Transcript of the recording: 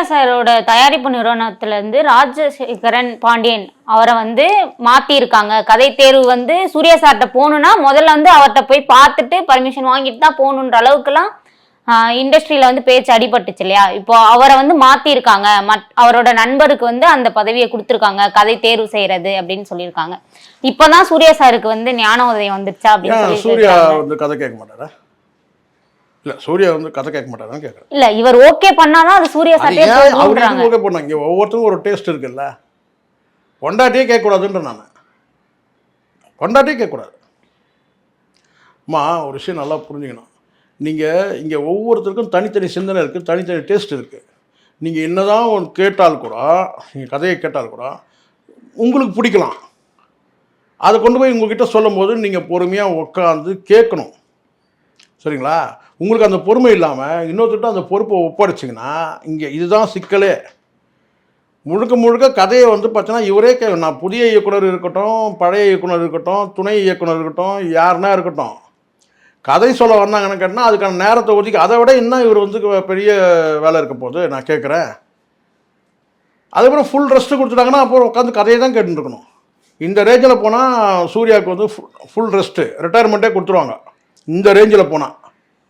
சாரோட தயாரிப்பு நிறுவனத்துல இருந்து ராஜசேகரன் பாண்டியன் அவரை வந்து மாத்திருக்காங்க. கதை தேர்வு வந்து சூர்யா சார்கிட்ட போகணும்னா முதல்ல வந்து அவர்கிட்ட போய் பார்த்துட்டு பர்மிஷன் வாங்கிட்டு தான் போகணுன்ற அளவுக்குலாம் இண்டஸ்ட்ரியில வந்து பேச்சு அடிபட்டுச்சு இல்லையா? இப்போ அவரை வந்து மாத்திருக்காங்க, அவரோட நண்பருக்கு வந்து அந்த பதவியை கொடுத்துருக்காங்க, கதை தேர்வு செய்யறது அப்படின்னு சொல்லியிருக்காங்க. இப்பதான் சூர்யா சாருக்கு வந்து ஞான உதயம் வந்துருச்சா அப்படின்னு சூர்யா வந்து கதை கேட்க மாட்டாரா? இல்ல சூர்யா வந்து கதை கேட்க மாட்டாரான்னு கேட்குறேன். இல்ல இவர் ஓகே பண்ணாதான் அது சூர்யா சார்ட்டே அவருக்கு ஓகே பண்ணாங்க. இங்கே ஒவ்வொருத்தருக்கும் ஒரு டேஸ்ட் இருக்குல்ல. பொண்டாட்டியே கேட்கக்கூடாதுன்ற நான் பொண்டாட்டியே கேட்கக்கூடாது. அம்மா ஒரு விஷயம் நல்லா புரிஞ்சுக்கணும். நீங்கள் இங்கே ஒவ்வொருத்தருக்கும் தனித்தனி சிந்தனை இருக்குது, தனித்தனி டேஸ்ட் இருக்குது. நீங்கள் என்ன தான் ஒன்று கேட்டால் கூட, நீங்கள் கதையை கேட்டால் கூட உங்களுக்கு பிடிக்கலாம். அதை கொண்டு போய் உங்கள்கிட்ட சொல்லும் போது நீங்கள் பொறுமையாக உட்காந்து கேட்கணும். சரிங்களா? உங்களுக்கு அந்த பொறுமை இல்லாமல் இன்னொருத்தட்ட அந்த பொறுப்பை ஒப்படைச்சிங்கன்னா இங்கே இதுதான் சிக்கலே. முழுக்க முழுக்க கதையை வந்து பார்த்தீங்கன்னா இவரே நான் புதிய இயக்குனர் இருக்கட்டும், பழைய இயக்குனர் இருக்கட்டும், துணை இயக்குனர் இருக்கட்டும், யாருன்னா இருக்கட்டும், கதை சொல்ல வந்தாங்கன்னு கேட்டால் அதுக்கான நேரத்தை ஒதுக்கி அதை விட இன்னும் இவர் வந்து பெரிய வேலை இருக்க போது நான் கேட்குறேன். அதுக்கப்புறம் ஃபுல் ரெஸ்ட்டு கொடுத்துட்டாங்கன்னா அப்புறம் உட்காந்து கதையை தான் கேட்டுருக்கணும். இந்த ரேஞ்சில் போனால் சூர்யாவுக்கு வந்து ஃபுல் ரெஸ்ட்டு ரிட்டையர்மெண்ட்டே கொடுத்துருவாங்க இந்த ரேஞ்சில் போனால்.